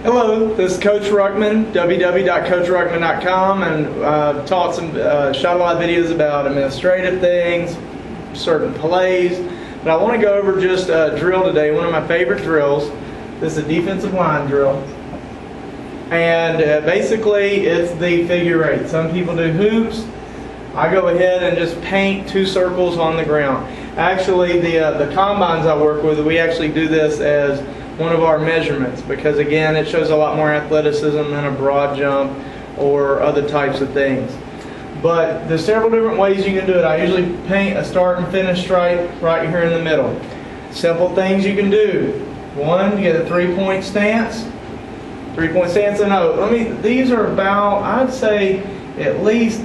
Hello, this is Coach Ruckman, www.coachruckman.com, and taught shot a lot of videos about administrative things, certain plays. But I want to go over just a drill today, one of my favorite drills. This is a defensive line drill. And basically it's the figure eight. Some people do hoops. I go ahead and just paint two circles on the ground. Actually, the combines I work with, we actually do this as one of our measurements because, again, it shows a lot more athleticism than a broad jump or other types of things. But there's several different ways you can do it. I usually paint a start and finish stripe right here in the middle. Simple things you can do. One, you get a three-point stance. Three-point stance and these are about, I'd say, at least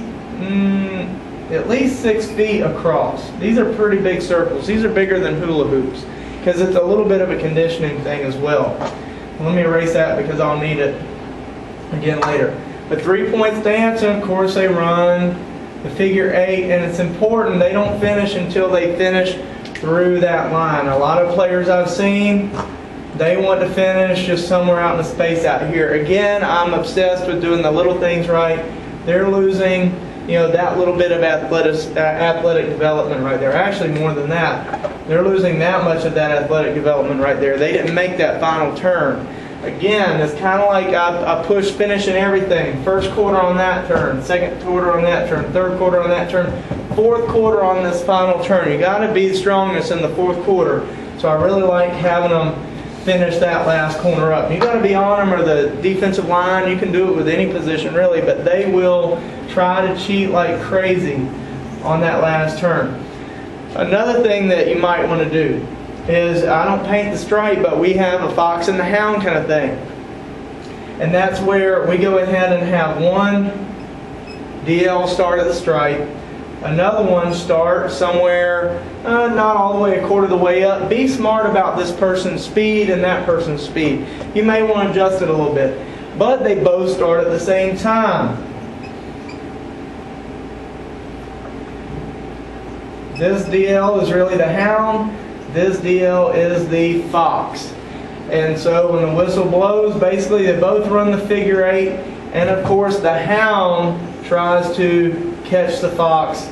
6 feet across. These are pretty big circles. These are bigger than hula hoops because it's a little bit of a conditioning thing as well. Let me erase that because I'll need it again later. The three-point stance, and of course they run the figure eight, and it's important they don't finish until they finish through that line. A lot of players I've seen, they want to finish just somewhere out in the space out here. Again, I'm obsessed with doing the little things right. They're losing, that little bit of athletic development right there. Actually, more than that. They're losing that much of that athletic development right there. They didn't make that final turn. Again, it's kind of like I push finish and everything. First quarter on that turn, second quarter on that turn, third quarter on that turn, fourth quarter on this final turn. You got to be strongest in the fourth quarter. So I really like having them finish that last corner up. You got to be on them, or the defensive line. You can do it with any position really, but they will try to cheat like crazy on that last turn. Another thing that you might want to do is, I don't paint the stripe, but we have a fox and the hound kind of thing. And that's where we go ahead and have one DL start at the stripe, another one start somewhere not all the way a quarter of the way up. Be smart about this person's speed and that person's speed. You may want to adjust it a little bit, but they both start at the same time. This DL is really the hound. This DL is the fox. And so when the whistle blows, basically they both run the figure eight, and of course the hound tries to catch the fox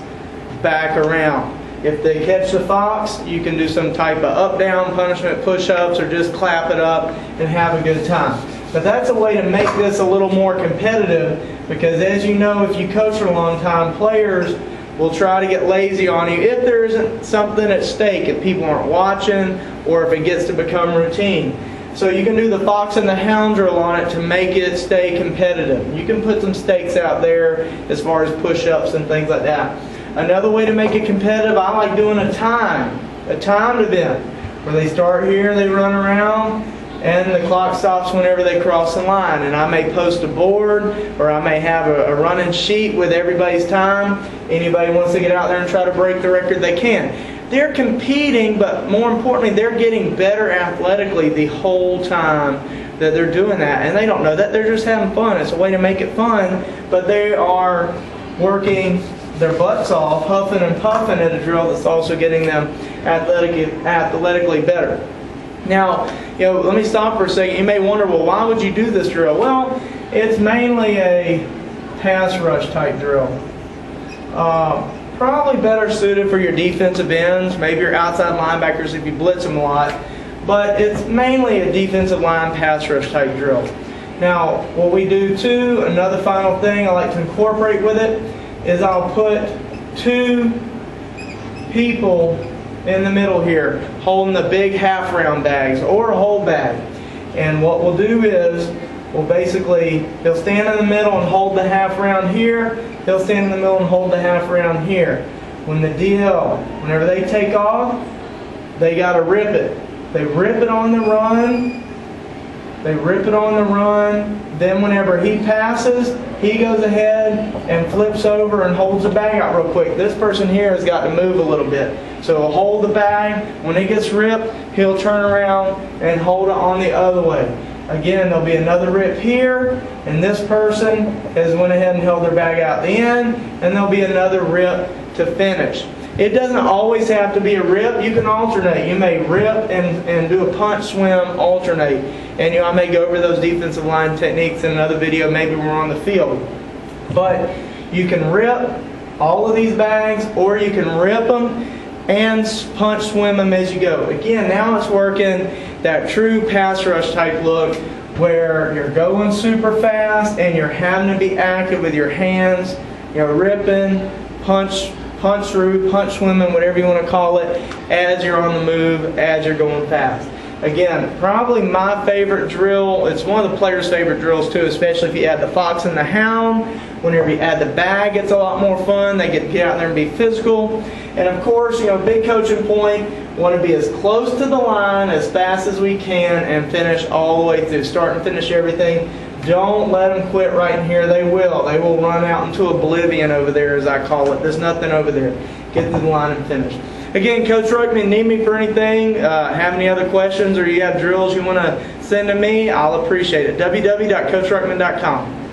back around. If they catch the fox, you can do some type of up-down punishment, push-ups, or just clap it up and have a good time. But that's a way to make this a little more competitive, because as you know, if you coach for a long time, players will try to get lazy on you if there isn't something at stake, if people aren't watching, or if it gets to become routine. So you can do the fox and the hound drill on it to make it stay competitive. You can put some stakes out there as far as push-ups and things like that. Another way to make it competitive, I like doing a timed event, where they start here, they run around, and the clock stops whenever they cross the line. And I may post a board, or I may have a running sheet with everybody's time. Anybody wants to get out there and try to break the record, they can. They're competing, but more importantly, they're getting better athletically the whole time that they're doing that. And they don't know that. They're just having fun. It's a way to make it fun, but they are working their butts off, huffing and puffing at a drill that's also getting them athletically better. Now, let me stop for a second. You may wonder, well, why would you do this drill? Well, it's mainly a pass rush type drill. Probably better suited for your defensive ends, maybe your outside linebackers if you blitz them a lot. But it's mainly a defensive line pass rush type drill. Now, what we do too, another final thing I like to incorporate with it, is I'll put two people in the middle here holding the big half round bags or a whole bag. And what we'll do is they'll stand in the middle and hold the half round here. They'll stand in the middle and hold the half round here. When the DL, whenever they take off, they got to rip it. They rip it on the run. They rip it on the run. Then whenever he passes, he goes ahead and flips over and holds the bag out real quick. This person here has got to move a little bit. So he'll hold the bag. When it gets ripped, he'll turn around and hold it on the other way. Again, there'll be another rip here, and this person has went ahead and held their bag out the end, and there'll be another rip to finish. It doesn't always have to be a rip. You can alternate. You may rip and do a punch, swim, alternate. And I may go over those defensive line techniques in another video, maybe we're on the field. But you can rip all of these bags, or you can rip them and punch, swim them as you go. Again, now it's working that true pass rush type look where you're going super fast and you're having to be active with your hands, ripping, punch through, punch swimming, whatever you want to call it, as you're on the move, as you're going fast. Again, probably my favorite drill. It's one of the players' favorite drills too, especially if you add the fox and the hound. Whenever you add the bag, it's a lot more fun. They get to get out there and be physical. And of course, big coaching point, want to be as close to the line as fast as we can and finish all the way through. Start and finish everything. Don't let them quit right in here. They will. They will run out into oblivion over there, as I call it. There's nothing over there. Get to the line and finish. Again, Coach Ruckman, need me for anything, have any other questions, or you have drills you want to send to me, I'll appreciate it. www.coachruckman.com.